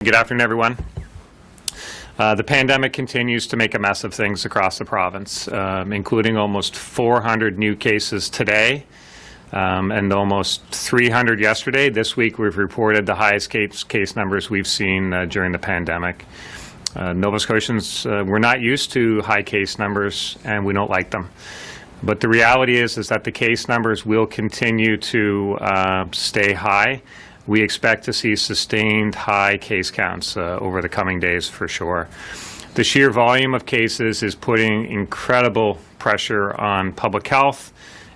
Good afternoon, everyone. The pandemic continues to make a mess of things across the province, including almost 400 new cases today and almost 300 yesterday. This week we've reported the highest case numbers we've seen during the pandemic. Nova Scotians, we're not used to high case numbers and we don't like them. But the reality is that the case numbers will continue to stay high. We expect to see sustained high case counts over the coming days for sure. The sheer volume of cases is putting incredible pressure on public health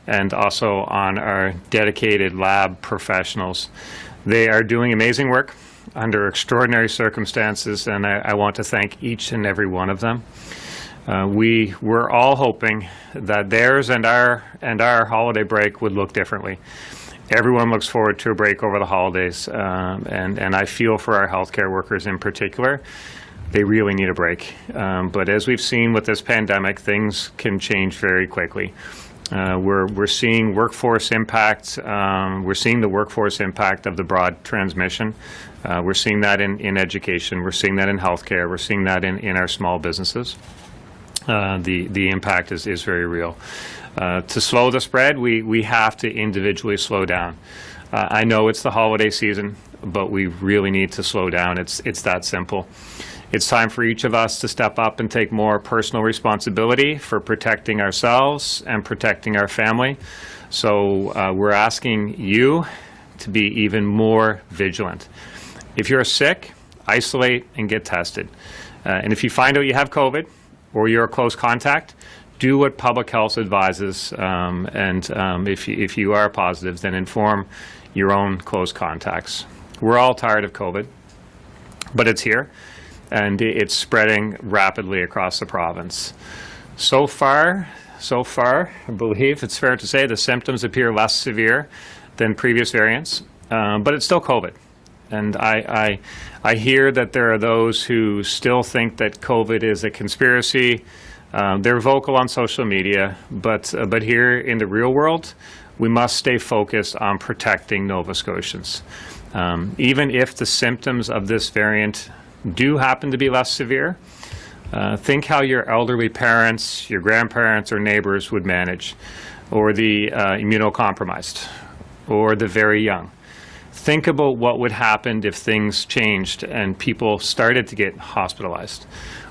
and also on our dedicated lab professionals. They are doing amazing work under extraordinary circumstances, and I want to thank each and every one of them. We were all hoping that theirs and our holiday break would look differently. Everyone looks forward to a break over the holidays, and I feel for our healthcare workers in particular. They really need a break. But as we've seen with this pandemic, things can change very quickly. We're seeing workforce impact. We're seeing the workforce impact of the broad transmission. We're seeing that in education. We're seeing that in healthcare. We're seeing that in our small businesses. The impact is very real. To slow the spread, we have to individually slow down. I know it's the holiday season, but we really need to slow down. It's that simple. It's time for each of us to step up and take more personal responsibility for protecting ourselves and protecting our family. So we're asking you to be even more vigilant. If you're sick, isolate and get tested. And if you find out you have COVID or you're a close contact, do what public health advises, and if you are positive, then inform your own close contacts. We're all tired of COVID, but it's here, and it's spreading rapidly across the province. So far, I believe it's fair to say the symptoms appear less severe than previous variants, but it's still COVID. And I hear that there are those who still think that COVID is a conspiracy. They're vocal on social media, but here in the real world, we must stay focused on protecting Nova Scotians. Even if the symptoms of this variant do happen to be less severe, think how your elderly parents, your grandparents or neighbors would manage, or the immunocompromised, or the very young. Think about what would happen if things changed and people started to get hospitalized,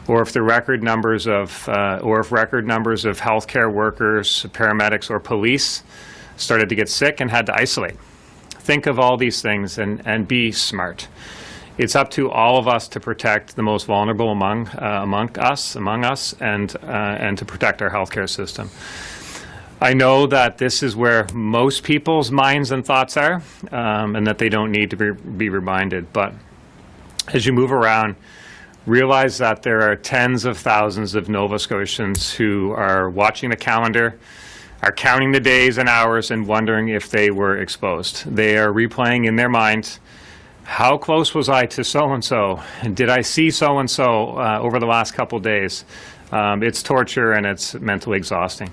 or if record numbers of healthcare workers, paramedics, or police started to get sick and had to isolate. Think of all these things and be smart. It's up to all of us to protect the most vulnerable among us, and to protect our healthcare system. I know that this is where most people's minds and thoughts are, and that they don't need to be reminded. But as you move around, realize that there are tens of thousands of Nova Scotians who are watching the calendar, are counting the days and hours and wondering if they were exposed. They are replaying in their mind, how close was I to so-and-so? Did I see so-and-so over the last couple days? It's torture and it's mentally exhausting.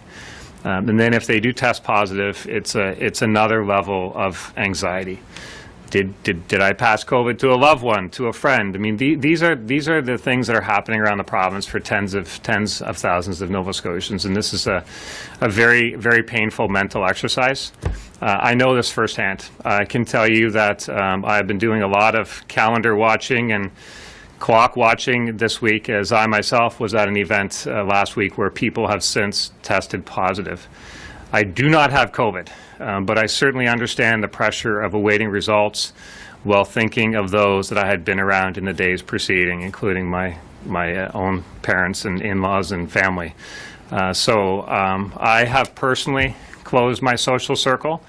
And then if they do test positive, it's another level of anxiety. Did I pass COVID to a loved one, to a friend? I mean, these are the things that are happening around the province for tens of thousands of Nova Scotians, and this is a very, very painful mental exercise. I know this firsthand. I can tell you that I've been doing a lot of calendar watching and clock watching this week, as I myself was at an event last week where people have since tested positive. I do not have COVID, but I certainly understand the pressure of awaiting results while thinking of those that I had been around in the days preceding, including my own parents and in-laws and family. So I have personally closed my social circle,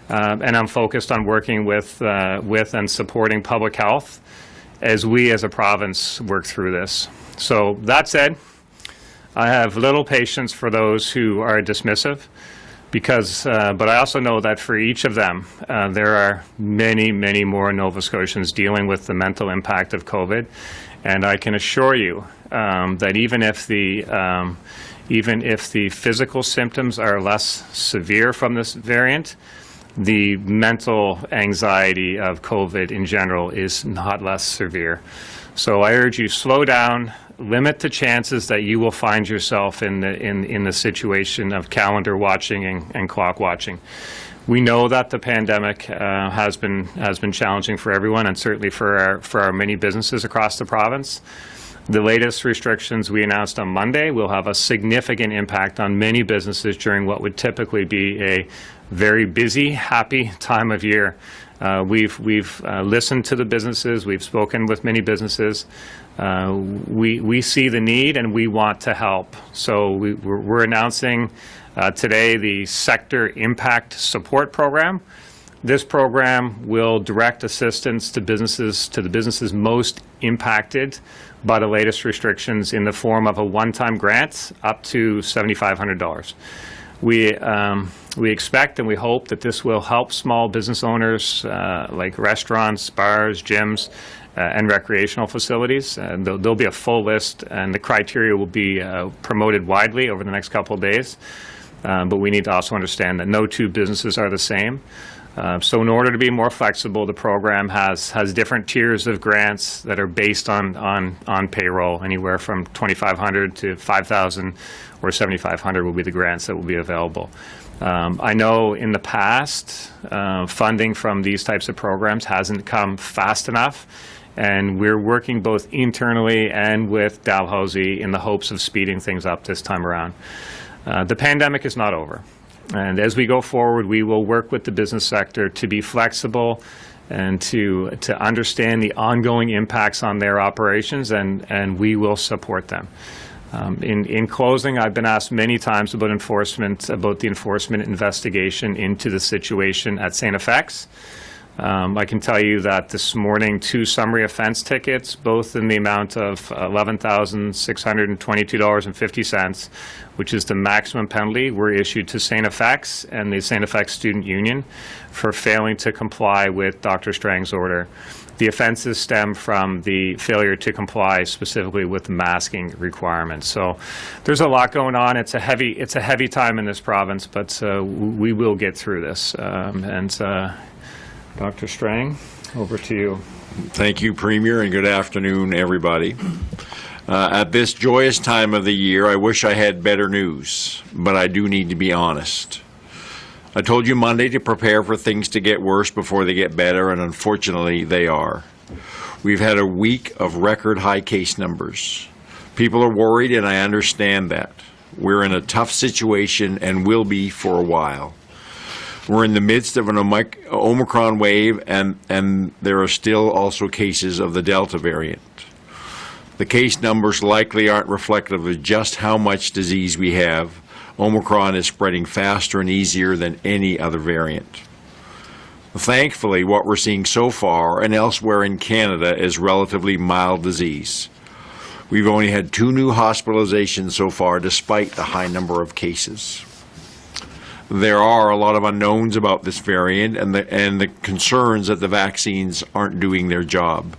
and I'm focused on working with and supporting public health as we as a province work through this. So that said, I have little patience for those who are dismissive, but I also know that for each of them, there are many, many more Nova Scotians dealing with the mental impact of COVID, and I can assure you that even if the physical symptoms are less severe from this variant, the mental anxiety of COVID in general is not less severe. So I urge you, slow down, limit the chances that you will find yourself in the situation of calendar watching and clock watching. We know that the pandemic has been challenging for everyone, and certainly for our many businesses across the province. The latest restrictions we announced on Monday will have a significant impact on many businesses during what would typically be a very busy, happy time of year. We've listened to the businesses. We've spoken with many businesses. We see the need and we want to help. So we're announcing today the Sector Impact Support Program. This program will direct assistance to the businesses most impacted by the latest restrictions in the form of a one-time grant up to $7,500. We expect and we hope that this will help small business owners like restaurants, bars, gyms, and recreational facilities. There'll be a full list, and the criteria will be promoted widely over the next couple of days. But we need to also understand that no two businesses are the same. So in order to be more flexible, the program has different tiers of grants that are based on payroll. Anywhere from $2,500 to $5,000 or $7,500 will be the grants that will be available. I know in the past, funding from these types of programs hasn't come fast enough, and we're working both internally and with Dalhousie in the hopes of speeding things up this time around. The pandemic is not over. And as we go forward, we will work with the business sector to be flexible and to understand the ongoing impacts on their operations, and we will support them. In closing, I've been asked many times about the enforcement investigation into the situation at St. FX. I can tell you that this morning, 2 summary offense tickets, both in the amount of $11,622.50, which is the maximum penalty, were issued to St. FX and the St. FX Student Union for failing to comply with Dr. Strang's order. The offenses stem from the failure to comply specifically with masking requirements. So there's a lot going on. It's a heavy time in this province, but we will get through this. Dr. Strang, over to you. Thank you, Premier, and good afternoon, everybody. At this joyous time of the year, I wish I had better news, but I do need to be honest. I told you Monday to prepare for things to get worse before they get better, and unfortunately, they are. We've had a week of record high case numbers. People are worried, and I understand that. We're in a tough situation and will be for a while. We're in the midst of an Omicron wave, and there are still also cases of the Delta variant. The case numbers likely aren't reflective of just how much disease we have. Omicron is spreading faster and easier than any other variant. Thankfully, what we're seeing so far and elsewhere in Canada is relatively mild disease. We've only had 2 new hospitalizations so far, despite the high number of cases. There are a lot of unknowns about this variant and the concerns that the vaccines aren't doing their job.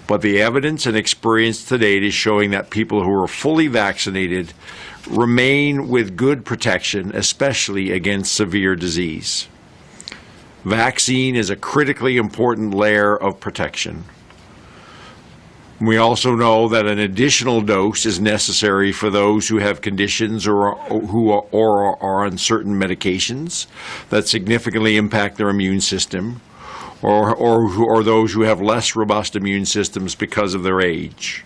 But the evidence and experience to date is showing that people who are fully vaccinated remain with good protection, especially against severe disease. Vaccine is a critically important layer of protection. We also know that an additional dose is necessary for those who have conditions or are on certain medications that significantly impact their immune system, or those who have less robust immune systems because of their age.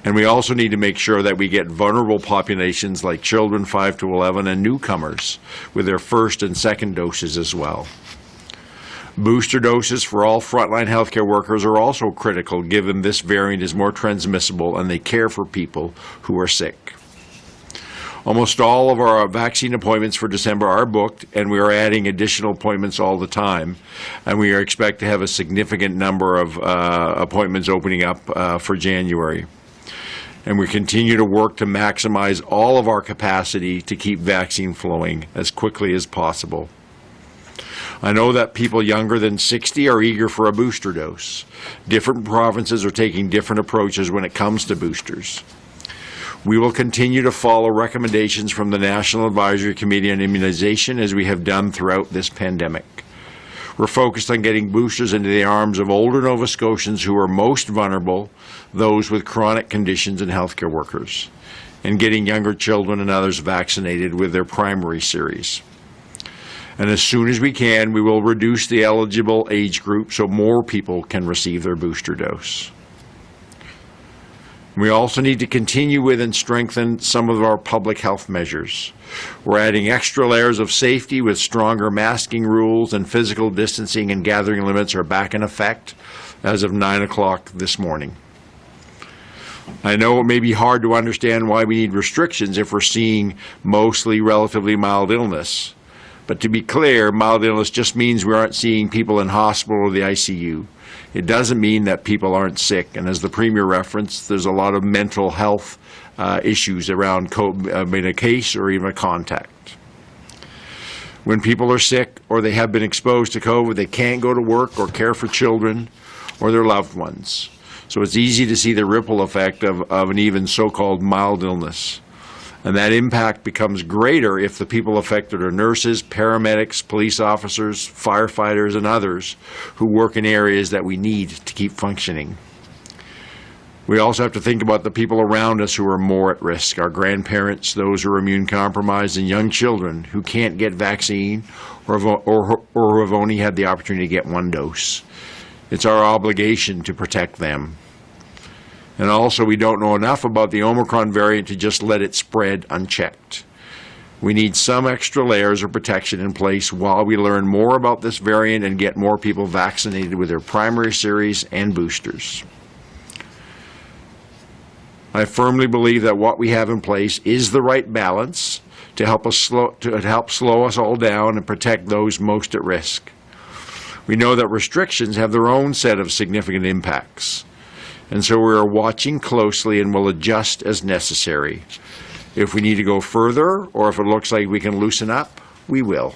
And we also need to make sure that we get vulnerable populations like children 5 to 11 and newcomers with their first and second doses as well. Booster doses for all frontline healthcare workers are also critical, given this variant is more transmissible and they care for people who are sick. Almost all of our vaccine appointments for December are booked, and we are adding additional appointments all the time. And we expect to have a significant number of appointments opening up for January. And we continue to work to maximize all of our capacity to keep vaccine flowing as quickly as possible. I know that people younger than 60 are eager for a booster dose. Different provinces are taking different approaches when it comes to boosters. We will continue to follow recommendations from the National Advisory Committee on Immunization as we have done throughout this pandemic. We're focused on getting boosters into the arms of older Nova Scotians who are most vulnerable, those with chronic conditions and healthcare workers, and getting younger children and others vaccinated with their primary series. And as soon as we can, we will reduce the eligible age group so more people can receive their booster dose. We also need to continue with and strengthen some of our public health measures. We're adding extra layers of safety with stronger masking rules, and physical distancing and gathering limits are back in effect as of 9 o'clock this morning. I know it may be hard to understand why we need restrictions if we're seeing mostly relatively mild illness. But to be clear, mild illness just means we aren't seeing people in hospital or the ICU. It doesn't mean that people aren't sick. And as the Premier referenced, there's a lot of mental health issues around being a case or even a contact. When people are sick or they have been exposed to COVID, they can't go to work or care for children or their loved ones. So it's easy to see the ripple effect of an even so-called mild illness. And that impact becomes greater if the people affected are nurses, paramedics, police officers, firefighters, and others who work in areas that we need to keep functioning. We also have to think about the people around us who are more at risk, our grandparents, those who are immune compromised, and young children who can't get vaccine or who have only had the opportunity to get one dose. It's our obligation to protect them. And also, we don't know enough about the Omicron variant to just let it spread unchecked. We need some extra layers of protection in place while we learn more about this variant and get more people vaccinated with their primary series and boosters. I firmly believe that what we have in place is the right balance to help slow us all down and protect those most at risk. We know that restrictions have their own set of significant impacts. And so we are watching closely and will adjust as necessary. If we need to go further, or if it looks like we can loosen up, we will.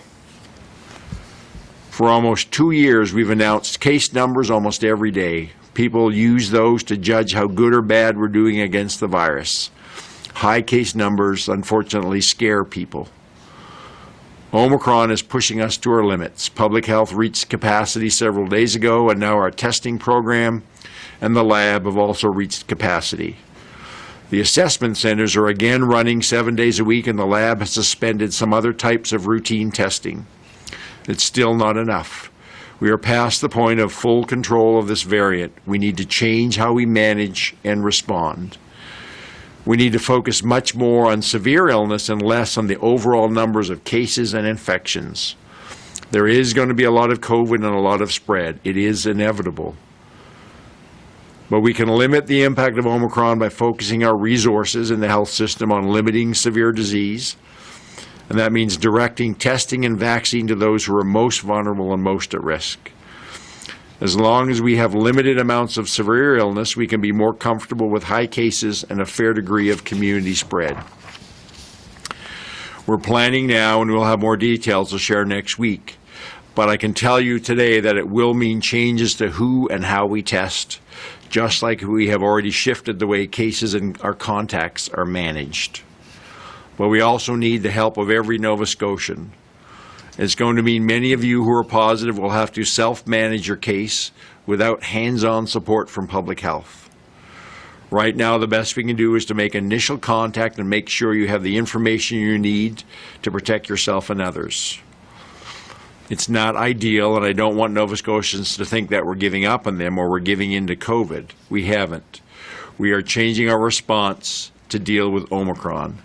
For almost 2 years, we've announced case numbers almost every day. People use those to judge how good or bad we're doing against the virus. High case numbers, unfortunately, scare people. Omicron is pushing us to our limits. Public health reached capacity several days ago, and now our testing program and the lab have also reached capacity. The assessment centers are again running 7 days a week, and the lab has suspended some other types of routine testing. It's still not enough. We are past the point of full control of this variant. We need to change how we manage and respond. We need to focus much more on severe illness and less on the overall numbers of cases and infections. There is going to be a lot of COVID and a lot of spread. It is inevitable. But we can limit the impact of Omicron by focusing our resources in the health system on limiting severe disease. And that means directing testing and vaccine to those who are most vulnerable and most at risk. As long as we have limited amounts of severe illness, we can be more comfortable with high cases and a fair degree of community spread. We're planning now, and we'll have more details to share next week. But I can tell you today that it will mean changes to who and how we test, just like we have already shifted the way cases and our contacts are managed. But we also need the help of every Nova Scotian. It's going to mean many of you who are positive will have to self-manage your case without hands-on support from public health. Right now, the best we can do is to make initial contact and make sure you have the information you need to protect yourself and others. It's not ideal, and I don't want Nova Scotians to think that we're giving up on them or we're giving in to COVID. We haven't. We are changing our response to deal with Omicron.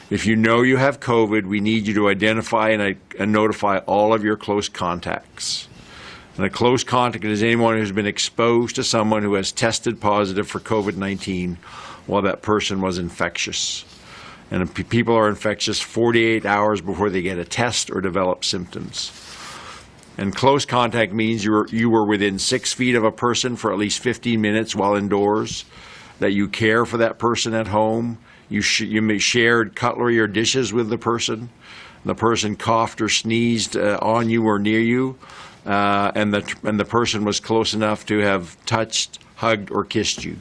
If you know you have COVID, we need you to identify and notify all of your close contacts. And a close contact is anyone who's been exposed to someone who has tested positive for COVID-19 while that person was infectious. And people are infectious 48 hours before they get a test or develop symptoms. And close contact means you were within 6 feet of a person for at least 15 minutes while indoors, that you care for that person at home, you shared cutlery or dishes with the person coughed or sneezed on you or near you, and the person was close enough to have touched, hugged, or kissed you.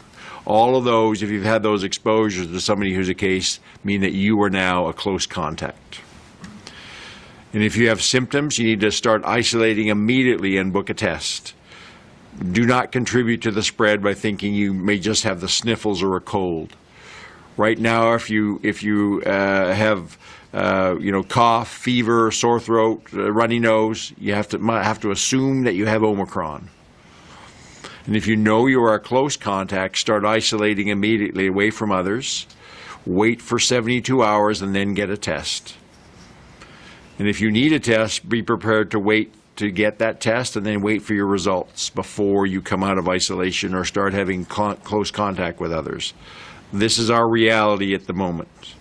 All of those, if you've had those exposures to somebody who's a case, mean that you are now a close contact. And if you have symptoms, you need to start isolating immediately and book a test. Do not contribute to the spread by thinking you may just have the sniffles or a cold. Right now, if you have cough, fever, sore throat, runny nose, you have to assume that you have Omicron. And if you know you are a close contact, start isolating immediately away from others. Wait for 72 hours and then get a test. And if you need a test, be prepared to wait to get that test and then wait for your results before you come out of isolation or start having close contact with others. This is our reality at the moment.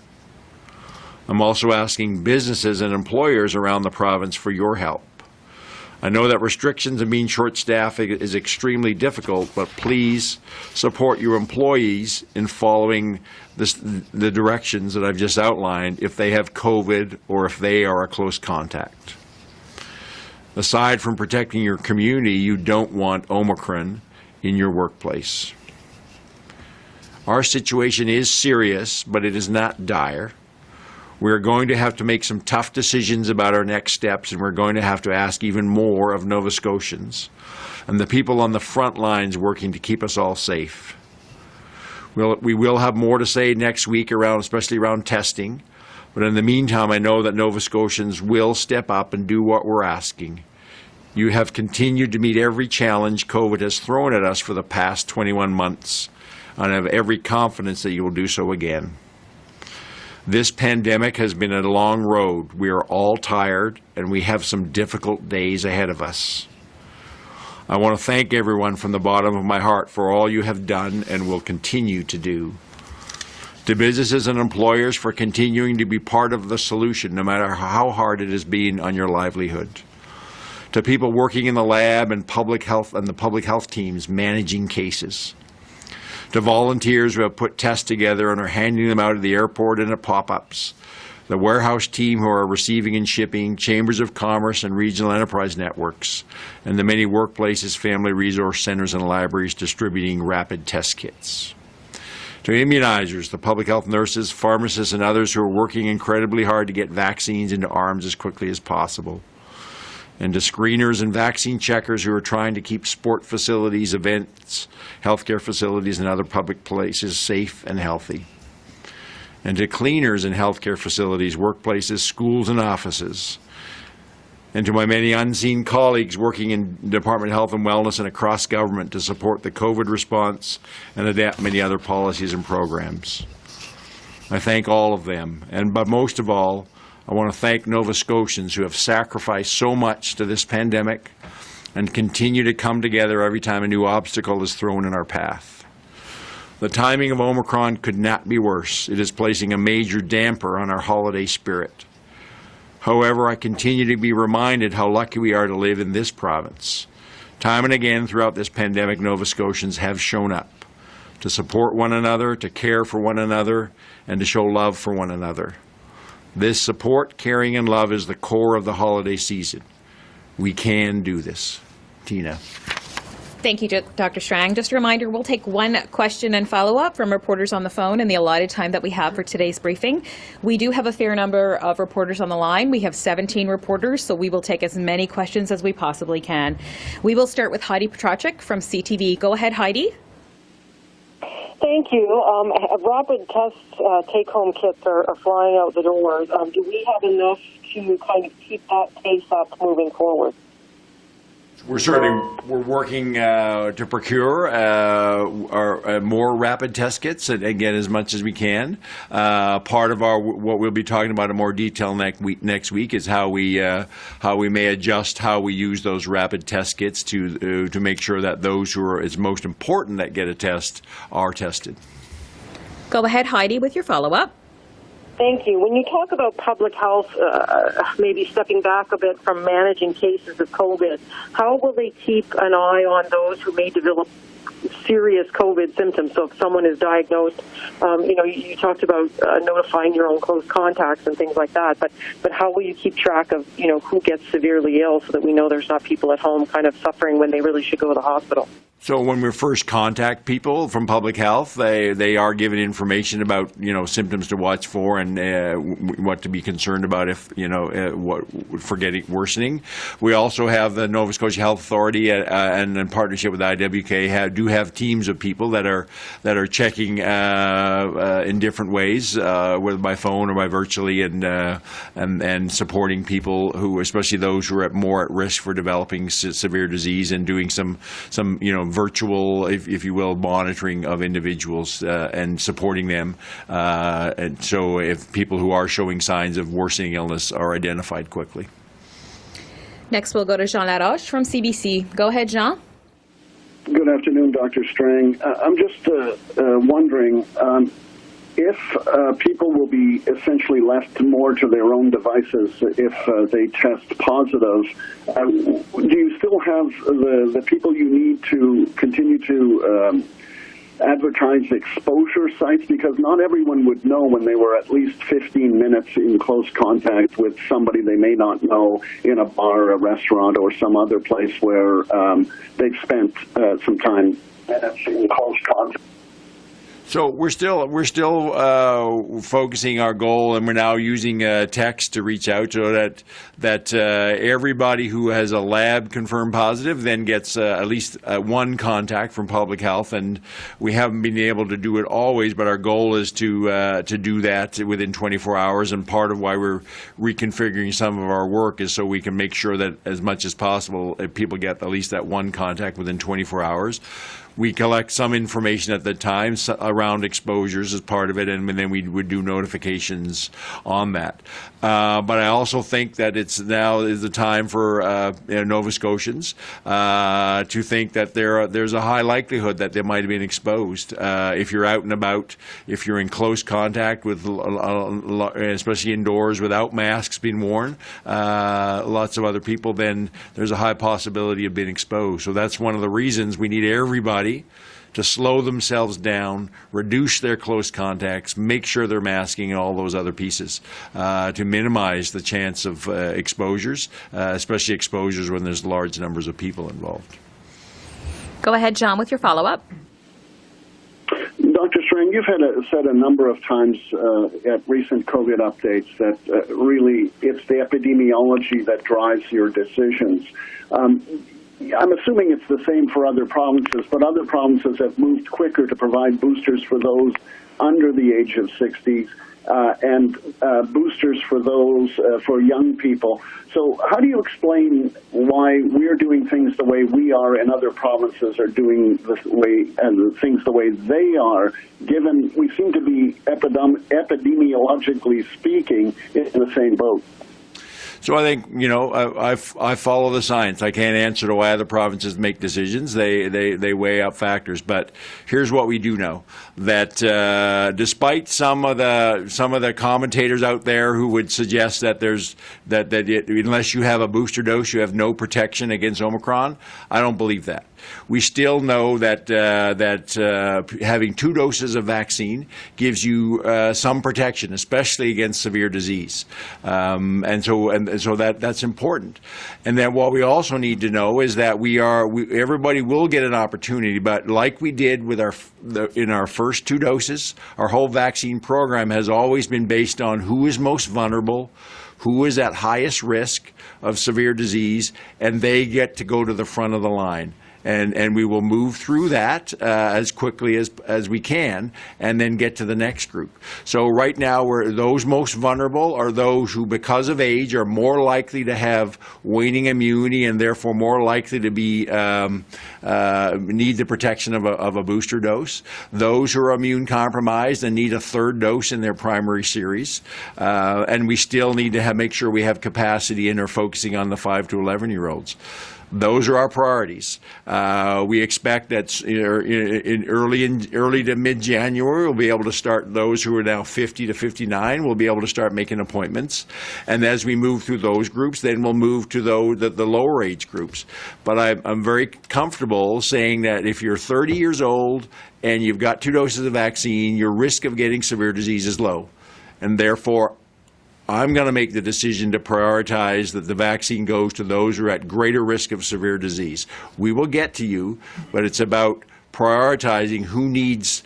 I'm also asking businesses and employers around the province for your help. I know that restrictions and being short-staffed is extremely difficult, but please support your employees in following the directions that I've just outlined if they have COVID or if they are a close contact. Aside from protecting your community, you don't want Omicron in your workplace. Our situation is serious, but it is not dire. We're going to have to make some tough decisions about our next steps, and we're going to have to ask even more of Nova Scotians and the people on the front lines working to keep us all safe. We will have more to say next week, especially around testing, but in the meantime, I know that Nova Scotians will step up and do what we're asking. You have continued to meet every challenge COVID has thrown at us for the past 21 months, and I have every confidence that you will do so again. This pandemic has been a long road. We are all tired, and we have some difficult days ahead of us. I want to thank everyone from the bottom of my heart for all you have done and will continue to do. To businesses and employers for continuing to be part of the solution, no matter how hard it has been on your livelihood. To people working in the lab and public health and the public health teams managing cases. To volunteers who have put tests together and are handing them out at the airport and at pop-ups, the warehouse team who are receiving and shipping, chambers of commerce and regional enterprise networks, and the many workplaces, family resource centers, and libraries distributing rapid test kits. To immunizers, the public health nurses, pharmacists, and others who are working incredibly hard to get vaccines into arms as quickly as possible. And to screeners and vaccine checkers who are trying to keep sport facilities, events, healthcare facilities, and other public places safe and healthy. And to cleaners in healthcare facilities, workplaces, schools, and offices. And to my many unseen colleagues working in Department of Health and Wellness and across government to support the COVID response and adapt many other policies and programs. I thank all of them, but most of all, I want to thank Nova Scotians who have sacrificed so much to this pandemic and continue to come together every time a new obstacle is thrown in our path. The timing of Omicron could not be worse. It is placing a major damper on our holiday spirit. However, I continue to be reminded how lucky we are to live in this province. Time and again throughout this pandemic, Nova Scotians have shown up to support one another, to care for one another, and to show love for one another. This support, caring, and love is the core of the holiday season. We can do this. Tina. Thank you, Dr. Strang. Just a reminder, we'll take one question and follow-up from reporters on the phone in the allotted time that we have for today's briefing. We do have a fair number of reporters on the line. We have 17 reporters, so we will take as many questions as we possibly can. We will start with Heidi Petracek from CTV. Go ahead, Heidi. Thank you. Rapid test take-home kits are flying out the doors. Do we have enough to kind of keep that pace up moving forward? We're working to procure our more rapid test kits, and again, as much as we can. Part of what we'll be talking about in more detail next week is how we may adjust how we use those rapid test kits to make sure that those who are it's most important that get a test are tested. Go ahead, Heidi, with your follow-up. Thank you. When you talk about public health, maybe stepping back a bit from managing cases of COVID, how will they keep an eye on those who may develop serious COVID symptoms? So if someone is diagnosed, you talked about notifying your own close contacts and things like that, but how will you keep track of, who gets severely ill so that we know there's not people at home kind of suffering when they really should go to the hospital? So when we first contact people from public health, they are given information about, symptoms to watch for and what to be concerned about if, for getting worsening. We also have the Nova Scotia Health Authority and in partnership with IWK do have teams of people that are checking in different ways, whether by phone or by virtually, and supporting people who, especially those who are more at risk for developing severe disease, and doing some virtual, if you will, monitoring of individuals and supporting them. And so if people who are showing signs of worsening illness are identified quickly. Next, we'll go to Jean Laroche from CBC. Go ahead, Jean. Good afternoon, Dr. Strang. I'm just wondering if people will be essentially left more to their own devices if they test positive. Do you still have the people you need to continue to advertise exposure sites? Because not everyone would know when they were at least 15 minutes in close contact with somebody they may not know in a bar, a restaurant, or some other place where they've spent some time in close contact. So we're still focusing our goal, and we're now using text to reach out, so that everybody who has a lab confirmed positive then gets at least one contact from public health. And we haven't been able to do it always, but our goal is to do that within 24 hours. And part of why we're reconfiguring some of our work is so we can make sure that as much as possible, people get at least that one contact within 24 hours. We collect some information at the time around exposures as part of it, and then we would do notifications on that. But I also think that it's now is the time for Nova Scotians to think that there's a high likelihood that they might have been exposed. If you're out and about, if you're in close contact with, especially indoors without masks being worn, lots of other people, then there's a high possibility of being exposed. So that's one of the reasons we need everybody to slow themselves down, reduce their close contacts, make sure they're masking, and all those other pieces to minimize the chance of exposures, especially exposures when there's large numbers of people involved. Go ahead, John, with your follow-up. Dr. Strang, you've said a number of times at recent COVID updates that really it's the epidemiology that drives your decisions. I'm assuming it's the same for other provinces, but other provinces have moved quicker to provide boosters for those under the age of 60 and boosters for those for young people. So how do you explain why we're doing things the way we are and other provinces are doing things the way they are, given we seem to be epidemiologically speaking in the same boat? So I think, I follow the science. I can't answer to why other provinces make decisions. They weigh up factors. But here's what we do know, that despite some of the commentators out there who would suggest that unless you have a booster dose, you have no protection against Omicron, I don't believe that. We still know that having 2 doses of vaccine gives you some protection, especially against severe disease, and so that's important. And then what we also need to know is that everybody will get an opportunity, but like we did with in our first 2 doses, our whole vaccine program has always been based on who is most vulnerable, who is at highest risk of severe disease, and they get to go to the front of the line. And we will move through that as quickly as we can, and then get to the next group. So right now, those most vulnerable are those who, because of age, are more likely to have waning immunity and therefore more likely to be need the protection of a booster dose. Those who are immune compromised and need a 3rd dose in their primary series, and we still need to make sure we have capacity and are focusing on the 5 to 11-year-olds. Those are our priorities. We expect that in early to mid-January, we'll be able to start those who are now 50 to 59. We'll be able to start making appointments. And as we move through those groups, then we'll move to the lower age groups. But I'm very comfortable saying that if you're 30 years old and you've got 2 doses of vaccine, your risk of getting severe disease is low. And therefore, I'm going to make the decision to prioritize that the vaccine goes to those who are at greater risk of severe disease. We will get to you, but it's about prioritizing who needs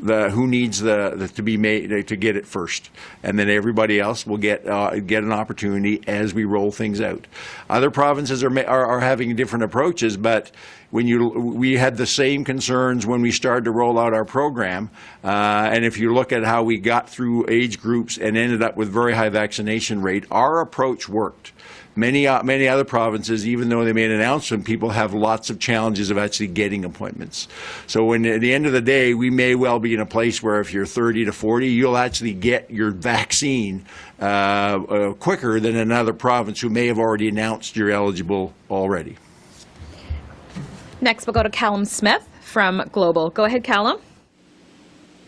to be made to get it first, and then everybody else will get an opportunity as we roll things out. Other provinces are having different approaches, but we had the same concerns when we started to roll out our program, and if you look at how we got through age groups and ended up with very high vaccination rate, our approach worked. Many other provinces, even though they made an announcement, people have lots of challenges of actually getting appointments. So when at the end of the day, we may well be in a place where if you're 30 to 40, you'll actually get your vaccine quicker than another province who may have already announced you're eligible already. Next, we'll go to Callum Smith from Global. Go ahead, Callum.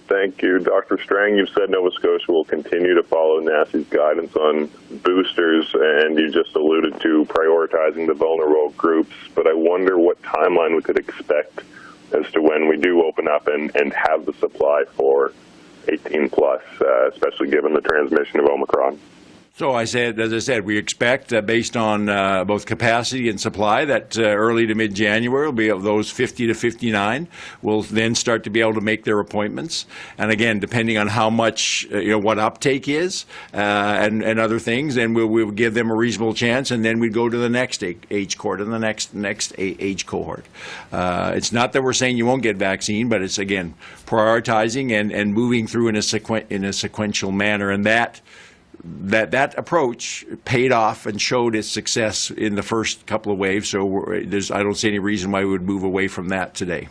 Thank you. Dr. Strang, you've said Nova Scotia will continue to follow NACI's guidance on boosters, and you just alluded to prioritizing the vulnerable groups, but I wonder what timeline we could expect as to when we do open up and have the supply for 18 plus, especially given the transmission of Omicron. So as I said, we expect, based on both capacity and supply, that early to mid-January will be those 50 to 59 will then start to be able to make their appointments. And again, depending on how much, what uptake is and other things, then we'll give them a reasonable chance, and then we go to the next age cohort and the next age cohort. It's not that we're saying you won't get vaccine, but it's again prioritizing and moving through in a sequential manner, and that approach paid off and showed its success in the first couple of waves, so I don't see any reason why we would move away from that today.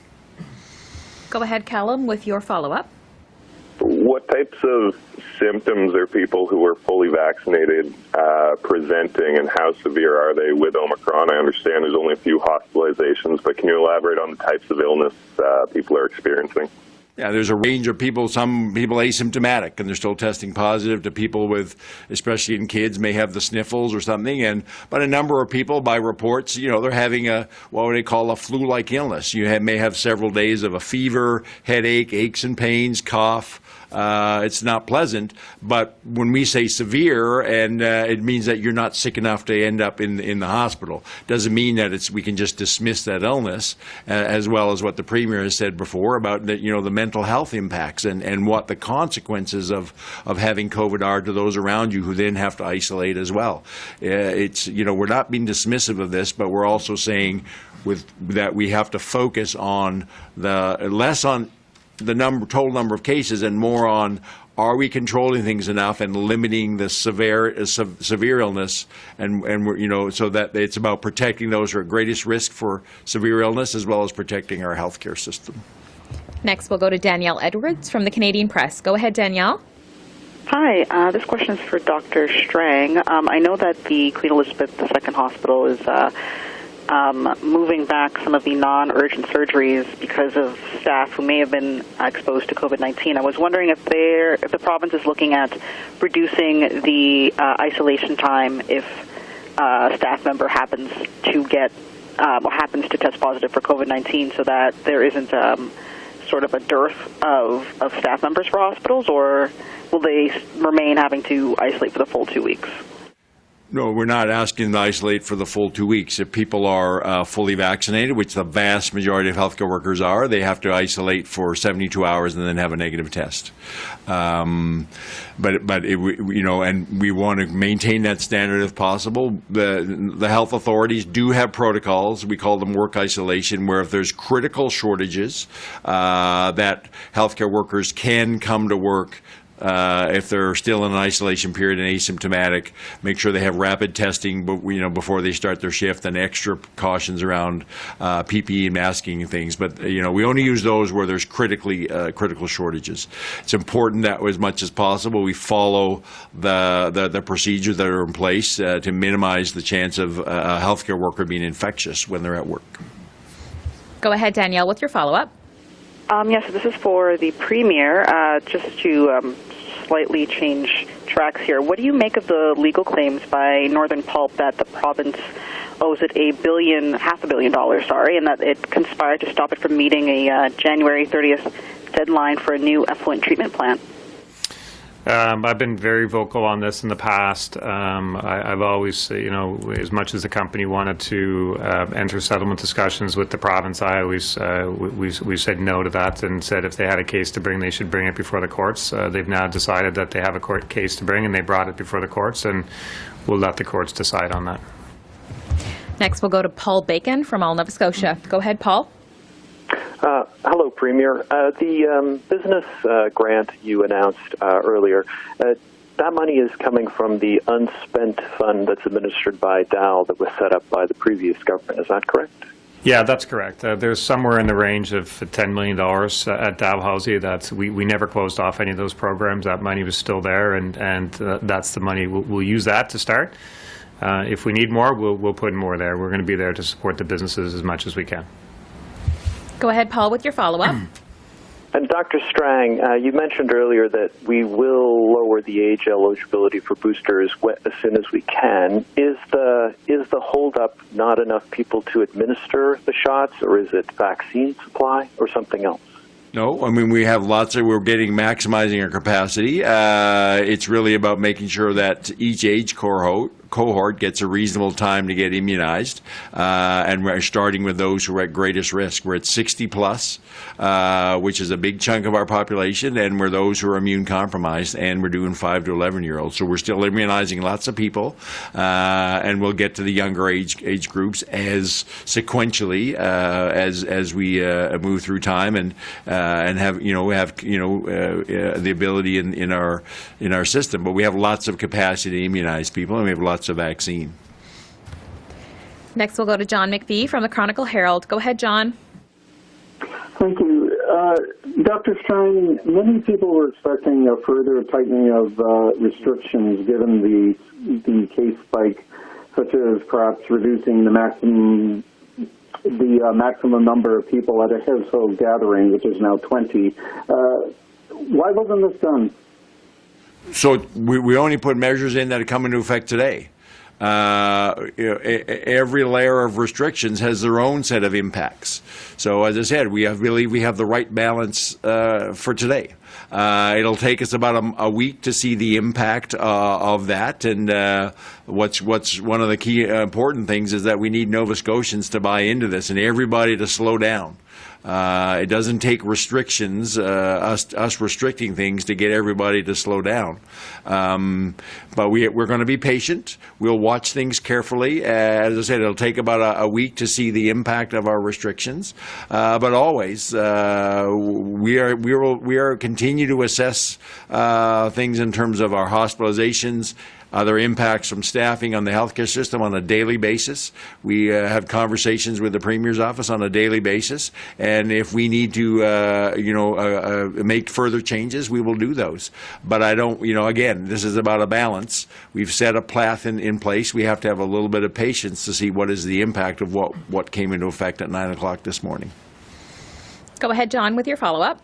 Go ahead, Callum, with your follow-up. What types of symptoms are people who are fully vaccinated presenting, and how severe are they with Omicron? I understand there's only a few hospitalizations, but can you elaborate on the types of illness people are experiencing? Yeah, there's a range of people, some people asymptomatic, and they're still testing positive, to people with, especially in kids, may have the sniffles or something. But a number of people, by reports, they're having what they call a flu-like illness. You may have several days of a fever, headache, aches and pains, cough. It's not pleasant, but when we say severe, and it means that you're not sick enough to end up in the hospital. Doesn't mean that we can just dismiss that illness, as well as what the Premier has said before about the mental health impacts and what the consequences of having COVID are to those around you who then have to isolate as well. We're not being dismissive of this, but we're also saying that we have to focus on less on the total number of cases and more on, are we controlling things enough and limiting the severe illness, and we're, so that it's about protecting those who are at greatest risk for severe illness, as well as protecting our healthcare system. Next, we'll go to Danielle Edwards from the Canadian Press. Go ahead, Danielle. Hi, this question is for Dr. Strang. I know that the Queen Elizabeth II Hospital is moving back some of the non-urgent surgeries because of staff who may have been exposed to COVID-19. I was wondering if the province is looking at reducing the isolation time if a staff member happens to test positive for COVID-19, so that there isn't sort of a dearth of staff members for hospitals, or will they remain having to isolate for the full 2 weeks? No, we're not asking them to isolate for the full 2 weeks. If people are fully vaccinated, which the vast majority of healthcare workers are, they have to isolate for 72 hours and then have a negative test. And we want to maintain that standard if possible. The health authorities do have protocols. We call them work isolation, where if there's critical shortages, that healthcare workers can come to work. If they're still in an isolation period and asymptomatic, make sure they have rapid testing before they start their shift, and extra cautions around PPE and masking and things. But we only use those where there's critical shortages. It's important that as much as possible we follow the procedures that are in place to minimize the chance of a healthcare worker being infectious when they're at work. Go ahead, Danielle, with your follow-up. Yes, this is for the Premier. Just to slightly change tracks here, what do you make of the legal claims by Northern Pulp that the province owes it $500 million, and that it conspired to stop it from meeting a January 30th deadline for a new effluent treatment plant? I've been very vocal on this in the past. I've always, as much as the company wanted to enter settlement discussions with the province, I always we said no to that and said if they had a case to bring, they should bring it before the courts. They've now decided that they have a court case to bring, and they brought it before the courts, and we'll let the courts decide on that. Next, we'll go to Paul Bacon from Nova Scotia. Go ahead, Paul. Hello, Premier. The business grant you announced earlier, that money is coming from the unspent fund that's administered by Dow that was set up by the previous government. Is that correct? Yeah, that's correct. There's somewhere in the range of $10 million at Dalhousie. We never closed off any of those programs. That money was still there, and that's the money. We'll use that to start. If we need more, we'll put more there. We're going to be there to support the businesses as much as we can. Go ahead, Paul, with your follow-up. And Dr. Strang, you mentioned earlier that we will lower the age eligibility for boosters as soon as we can. Is the holdup not enough people to administer the shots, or is it vaccine supply, or something else? No, I mean, we have we're maximizing our capacity. It's really about making sure that each age cohort gets a reasonable time to get immunized, and we're starting with those who are at greatest risk. We're at 60 plus, which is a big chunk of our population, and we're those who are immune compromised, and we're doing 5 to 11-year-olds. So we're still immunizing lots of people, and we'll get to the younger age groups as sequentially as we move through time and have the ability in our system. But we have lots of capacity to immunize people, and we have lots of vaccine. Next, we'll go to John McPhee from the Chronicle Herald. Go ahead, John. Thank you. Dr. Strang, many people were expecting a further tightening of restrictions given the case spike, such as perhaps reducing the maximum number of people at a household gathering, which is now 20. Why wasn't this done? So we only put measures in that come into effect today. Every layer of restrictions has their own set of impacts. So as I said, we believe we have the right balance for today. It'll take us about a week to see the impact of that, and what's one of the key important things is that we need Nova Scotians to buy into this and everybody to slow down. It doesn't take restrictions, us restricting things to get everybody to slow down. But we're going to be patient. We'll watch things carefully. As I said, it'll take about a week to see the impact of our restrictions. But always, we are continue to assess things in terms of our hospitalizations, other impacts from staffing on the healthcare system on a daily basis. We have conversations with the Premier's office on a daily basis, and if we need to, make further changes, we will do those. But I don't, again, this is about a balance. We've set a path in place. We have to have a little bit of patience to see what is the impact of what came into effect at 9 o'clock this morning. Go ahead, John, with your follow-up.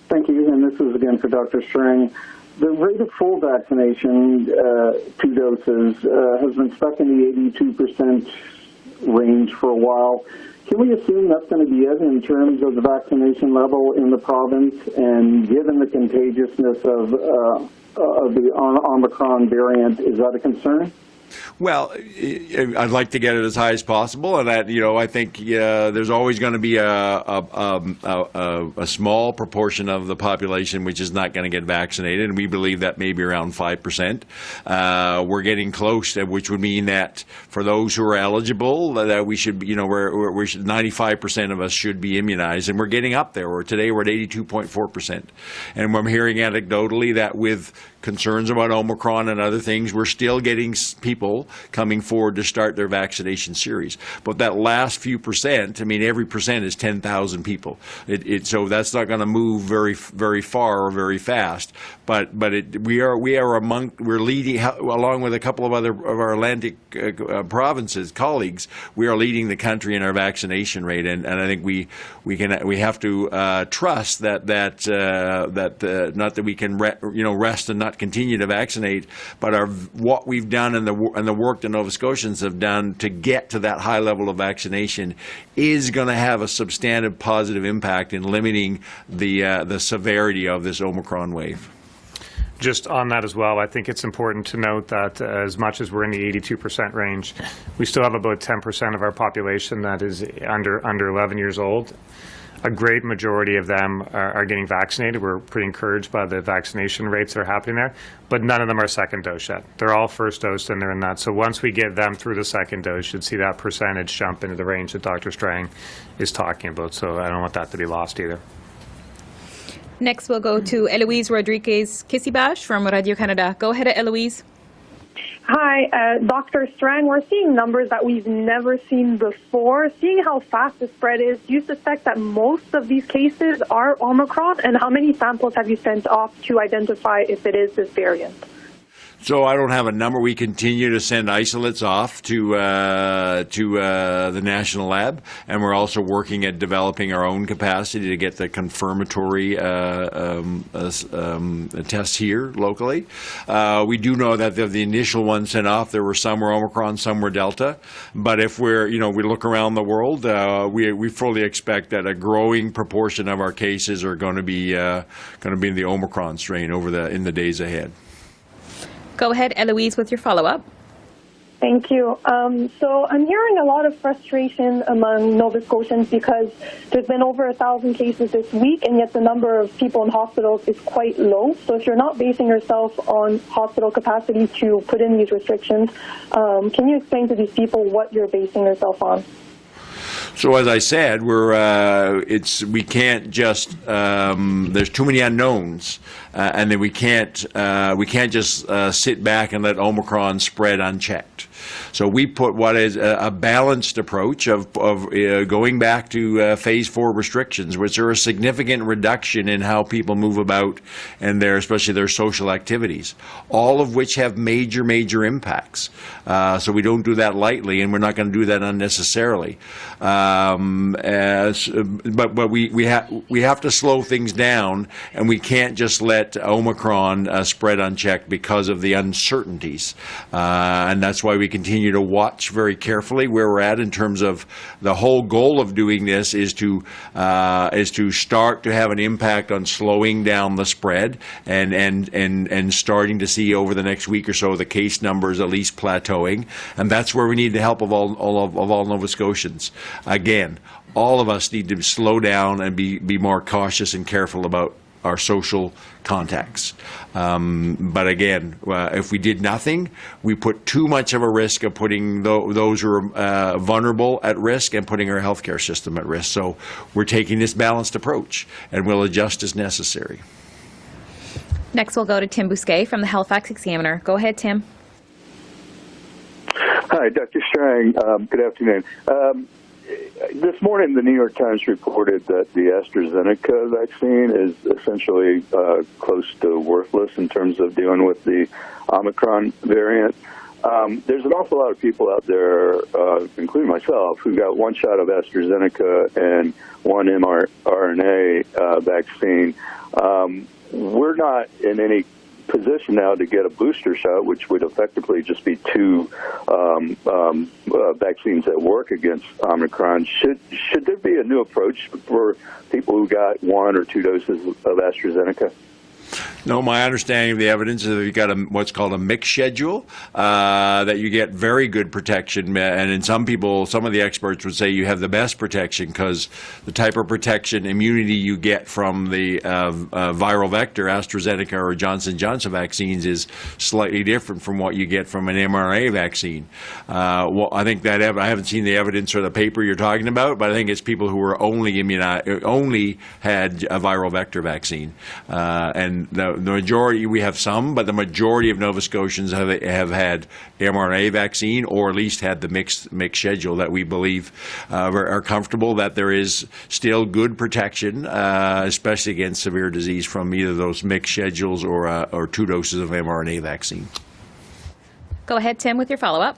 Thank you, and this is again for Dr. Strang. The rate of full vaccination, 2 doses, has been stuck in the 82% range for a while. Can we assume that's going to be it in terms of the vaccination level in the province? And given the contagiousness of the Omicron variant, is that a concern? Well, I'd like to get it as high as possible, and that I think there's always going to be a small proportion of the population which is not going to get vaccinated, and we believe that may be around 5%. We're getting close, which would mean that for those who are eligible, that we should, 95% of us should be immunized, and we're getting up there. Today we're at 82.4%, and we're hearing anecdotally that with concerns about Omicron and other things, we're still getting people coming forward to start their vaccination series. But that last few percent, every percent is 10,000 people. So that's not going to move very, very far or very fast. But we're leading, along with a couple of other of our Atlantic provinces, colleagues. We are leading the country in our vaccination rate, and I think we have to trust that not that we can rest and not continue to vaccinate, but what we've done and the work that Nova Scotians have done to get to that high level of vaccination is going to have a substantive positive impact in limiting the severity of this Omicron wave. Just on that as well, I think it's important to note that as much as we're in the 82% range, we still have about 10% of our population that is under 11 years old. A great majority of them are getting vaccinated. We're pretty encouraged by the vaccination rates that are happening there, but none of them are second dose yet. They're all first dose and they're in that. So once we get them through the second dose, you should see that percentage jump into the range that Dr. Strang is talking about. So I don't want that to be lost either. Next, we'll go to Eloise Rodriguez-Kisibash from Radio Canada. Go ahead, Eloise. Hi, Dr. Strang. We're seeing numbers that we've never seen before. Seeing how fast the spread is, do you suspect that most of these cases are Omicron? And how many samples have you sent off to identify if it is this variant? So I don't have a number. We continue to send isolates off to the national lab, and we're also working at developing our own capacity to get the confirmatory tests here locally. We do know that of the initial ones sent off, there were some were Omicron, some were Delta. But if we look around the world, we fully expect that a growing proportion of our cases are going to be in the Omicron strain in the days ahead. Go ahead, Eloise, with your follow-up. Thank you. So I'm hearing a lot of frustration among Nova Scotians because there's been over 1,000 cases this week, and yet the number of people in hospitals is quite low. So if you're not basing yourself on hospital capacity to put in these restrictions, can you explain to these people what you're basing yourself on? So as I said, we can't just there's too many unknowns, and then we can't just sit back and let Omicron spread unchecked. So we put what is a balanced approach of going back to phase 4 restrictions, which are a significant reduction in how people move about and especially their social activities, all of which have major impacts. So we don't do that lightly, and we're not going to do that unnecessarily. But we have to slow things down, and we can't just let Omicron spread unchecked because of the uncertainties. And that's why we continue to watch very carefully where we're at in terms of the whole goal of doing this is to start to have an impact on slowing down the spread and starting to see over the next week or so the case numbers at least plateauing, and that's where we need the help of all Nova Scotians. Again, all of us need to slow down and be more cautious and careful about our social contacts. But again, if we did nothing, we put too much of a risk of putting those who are vulnerable at risk and putting our healthcare system at risk. So we're taking this balanced approach, and we'll adjust as necessary. Next, we'll go to Tim Bousquet from the Halifax Examiner. Go ahead, Tim. Hi, Dr. Strang. Good afternoon. This morning, the New York Times reported that the AstraZeneca vaccine is essentially close to worthless in terms of dealing with the Omicron variant. There's an awful lot of people out there, including myself, who got one shot of AstraZeneca and one mRNA vaccine. We're not in any position now to get a booster shot, which would effectively just be two vaccines that work against Omicron. Should there be a new approach for people who got 1 or 2 doses of AstraZeneca? No, my understanding of the evidence is that you've got what's called a mixed schedule, that you get very good protection. And in some of the experts would say you have the best protection because the type of protection, immunity you get from the viral vector, AstraZeneca or Johnson & Johnson vaccines is slightly different from what you get from an mRNA vaccine. Well, I think that I haven't seen the evidence or the paper you're talking about, but I think it's people who were only had a viral vector vaccine. And the majority, we have some, but the majority of Nova Scotians have had mRNA vaccine, or at least had the mixed schedule that we believe are comfortable that there is still good protection, especially against severe disease from either those mixed schedules or 2 doses of mRNA vaccine. Go ahead, Tim, with your follow-up.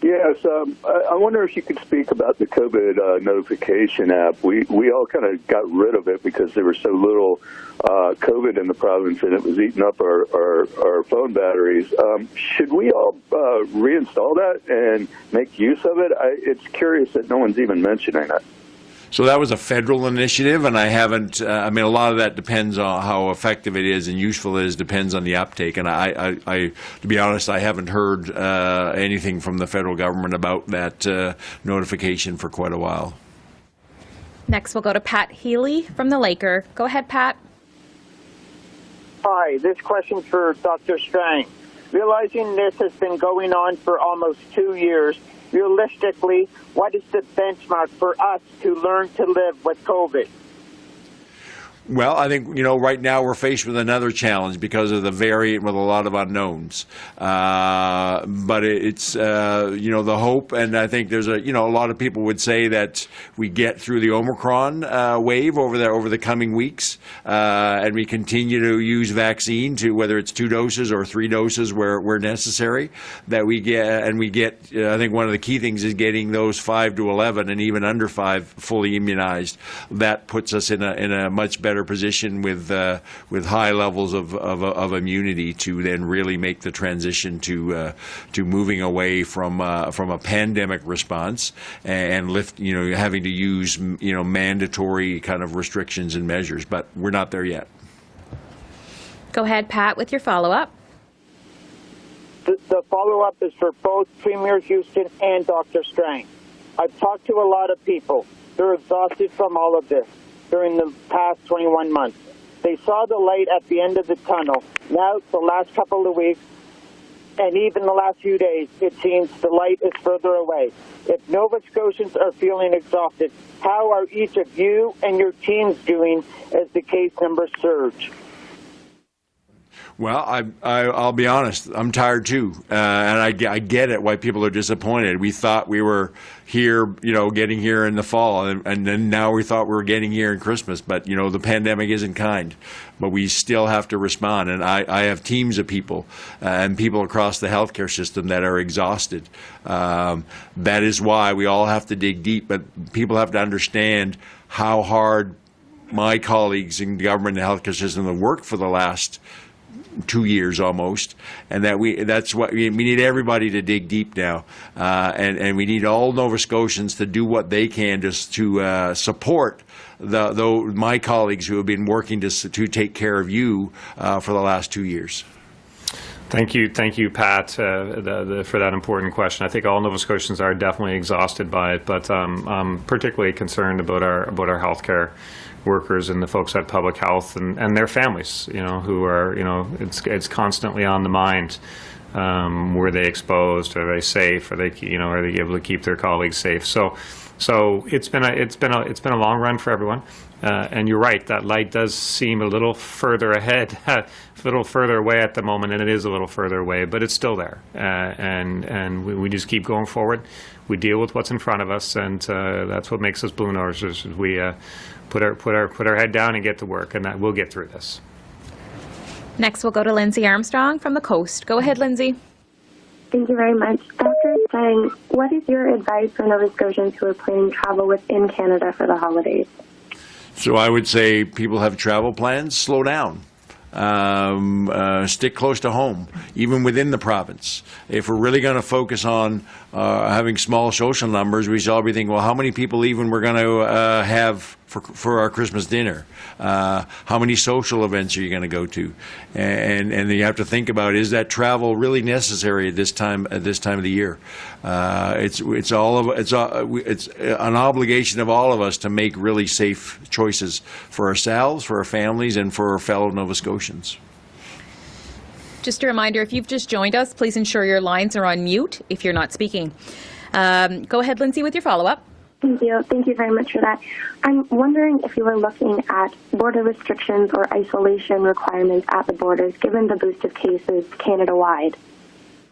Yes, I wonder if you could speak about the COVID notification app. We all kind of got rid of it because there was so little COVID in the province, and it was eating up our phone batteries. Should we all reinstall that and make use of it? It's curious that no one's even mentioning it. So that was a federal initiative, and I haven't. I mean, a lot of that depends on how effective it is and useful it is. Depends on the uptake, and I to be honest, I haven't heard anything from the federal government about that notification for quite a while. Next, we'll go to Pat Healy from the Laker. Go ahead, Pat. Hi, this question for Dr. Strang. Realizing this has been going on for almost 2 years, realistically, what is the benchmark for us to learn to live with COVID? Well, I think, right now we're faced with another challenge because of the variant with a lot of unknowns. But it's, the hope, and I think there's a lot of people would say that we get through the Omicron wave over the coming weeks, and we continue to use vaccine to, whether it's 2 doses or 3 doses where necessary, that we get, I think one of the key things is getting those 5 to 11 and even under 5 fully immunized. That puts us in a much better position with high levels of immunity to then really make the transition to moving away from a pandemic response and having to use mandatory kind of restrictions and measures. But we're not there yet. Go ahead, Pat, with your follow-up. The follow-up is for both Premier Houston and Dr. Strang. I've talked to a lot of people. They're exhausted from all of this during the past 21 months. They saw the light at the end of the tunnel. Now, the last couple of weeks, and even the last few days, it seems the light is further away. If Nova Scotians are feeling exhausted, how are each of you and your teams doing as the case numbers surge? Well, I'll be honest. I'm tired too, and I get it why people are disappointed. We thought we were here, getting here in the fall, and then now we thought we were getting here in Christmas. But the pandemic isn't kind. But we still have to respond, and I have teams of people and people across the healthcare system that are exhausted. That is why we all have to dig deep. But people have to understand how hard my colleagues in government and healthcare system have worked for the last 2 years almost, and that's what we need. Everybody to dig deep now, and we need all Nova Scotians to do what they can to support my colleagues who have been working to take care of you for the last 2 years. Thank you, Pat, for that important question. I think all Nova Scotians are definitely exhausted by it, but I'm particularly concerned about our healthcare workers and the folks at public health and their families, who are, it's constantly on the mind. Were they exposed? Are they safe? Are they able to keep their colleagues safe? So it's been a long run for everyone. And you're right, that light does seem a little further ahead, a little further away at the moment, and it is a little further away, but it's still there. And we just keep going forward. We deal with what's in front of us, and that's what makes us Blue Nosers. We put our head down and get to work, and that we'll get through this. Next, we'll go to Lindsay Armstrong from the Coast. Go ahead, Lindsay. Thank you very much. Dr. Strang, what is your advice for Nova Scotians who are planning travel within Canada for the holidays? So I would say people have travel plans, slow down. Stick close to home, even within the province. If we're really going to focus on having small social numbers, we should all be thinking, well, how many people even we're going to have for our Christmas dinner? How many social events are you going to go to? And you have to think about, is that travel really necessary at this time of the year? It's an obligation of all of us to make really safe choices for ourselves, for our families, and for our fellow Nova Scotians. Just a reminder, if you've just joined us, please ensure your lines are on mute if you're not speaking. Go ahead, Lindsay, with your follow-up. Thank you. Thank you very much for that. I'm wondering if you were looking at border restrictions or isolation requirements at the borders, given the boost of cases Canada-wide.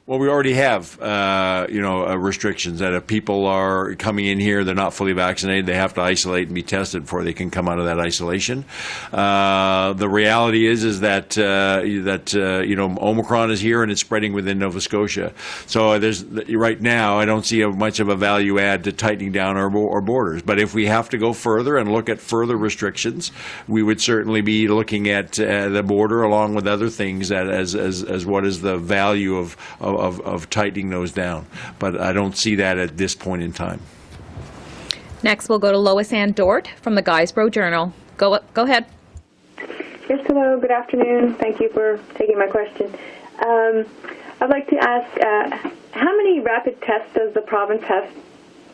Well, we already have, restrictions that if people are coming in here, they're not fully vaccinated, they have to isolate and be tested before they can come out of that isolation. The reality is that Omicron is here and it's spreading within Nova Scotia. So right now, I don't see much of a value add to tightening down our borders. But if we have to go further and look at further restrictions, we would certainly be looking at the border along with other things that as what is the value of tightening those down. But I don't see that at this point in time. Next, we'll go to Lois Ann Dort from the Guysborough Journal. Go ahead. Yes, hello, good afternoon. Thank you for taking my question. I'd like to ask, how many rapid tests does the province have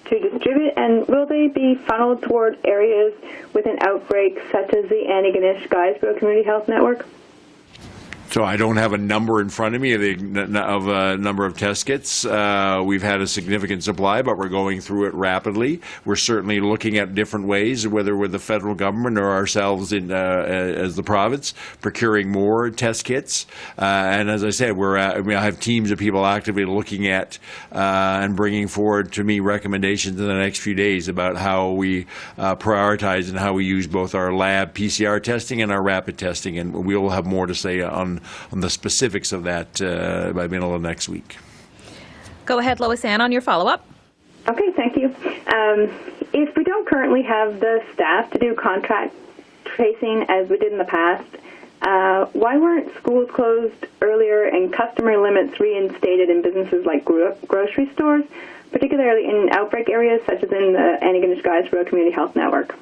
to distribute, and will they be funneled toward areas with an outbreak, such as the Antigonish-Guysborough Community Health Network? So I don't have a number in front of me of a number of test kits. We've had a significant supply, but we're going through it rapidly. We're certainly looking at different ways, whether with the federal government or ourselves as the province, procuring more test kits. And as I said, I have teams of people actively looking at and bringing forward to me recommendations in the next few days about how we prioritize and how we use both our lab PCR testing and our rapid testing. And we will have more to say on the specifics of that by middle of next week. Go ahead, Lois Ann, on your follow-up. Okay, thank you. If we don't currently have the staff to do contact tracing as we did in the past, why weren't schools closed earlier and customer limits reinstated in businesses like grocery stores, particularly in outbreak areas such as in the Antigonish-Guysborough Community Health Network?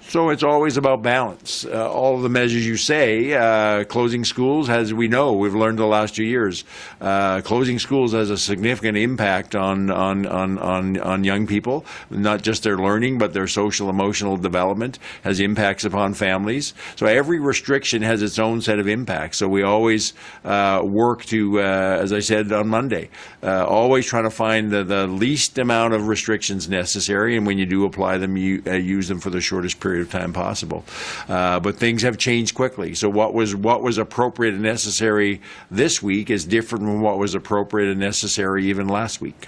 So it's always about balance. All of the measures you say, closing schools, as we know, we've learned the last 2 years, closing schools has a significant impact on young people, not just their learning, but their social, emotional development, has impacts upon families. So every restriction has its own set of impacts. So we always work to, as I said on Monday, always trying to find the least amount of restrictions necessary, and when you do apply them, you use them for the shortest period of time possible. But things have changed quickly. So what was appropriate and necessary this week is different from what was appropriate and necessary even last week.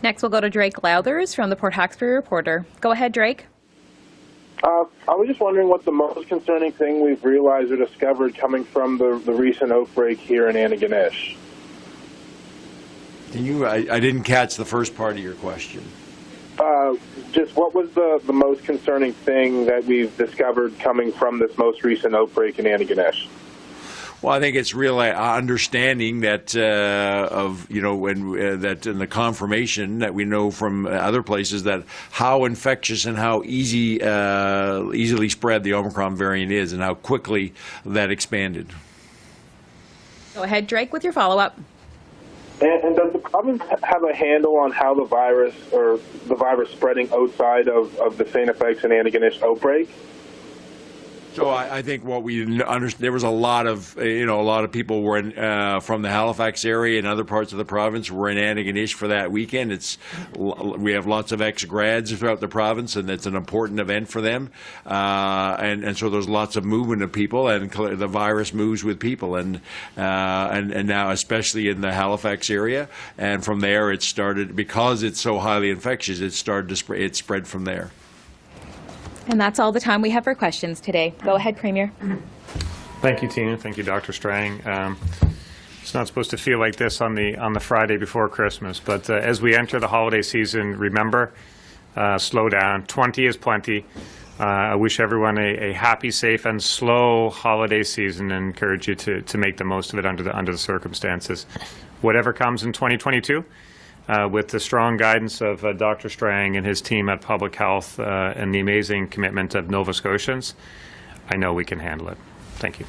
Next, we'll go to Drake Lowthers from the Port Hawkesbury Reporter. Go ahead, Drake. I was just wondering what the most concerning thing we've realized or discovered coming from the recent outbreak here in Antigonish. I didn't catch the first part of your question. Just what was the most concerning thing that we've discovered coming from this most recent outbreak in Antigonish? Well, I think it's real understanding that that in the confirmation that we know from other places that how infectious and how easily spread the Omicron variant is, and how quickly that expanded. Go ahead, Drake, with your follow-up. And does the province have a handle on how the virus spreading outside of the St. FX and Antigonish outbreak? So I think what we understand, there was a lot of people were from the Halifax area and other parts of the province were in Antigonish for that weekend. We have lots of ex-grads throughout the province, and it's an important event for them. And so there's lots of movement of people, and the virus moves with people, and now especially in the Halifax area. And from there, it started, because it's so highly infectious, it started to spread. It spread from there. And that's all the time we have for questions today. Go ahead, Premier. Thank you, Tina. Thank you, Dr. Strang. It's not supposed to feel like this on the Friday before Christmas, but as we enter the holiday season, remember, slow down. 20 is plenty. I wish everyone a happy, safe, and slow holiday season, and encourage you to make the most of it under the circumstances. Whatever comes in 2022. With the strong guidance of Dr. Strang and his team at Public Health and the amazing commitment of Nova Scotians, I know we can handle it. Thank you.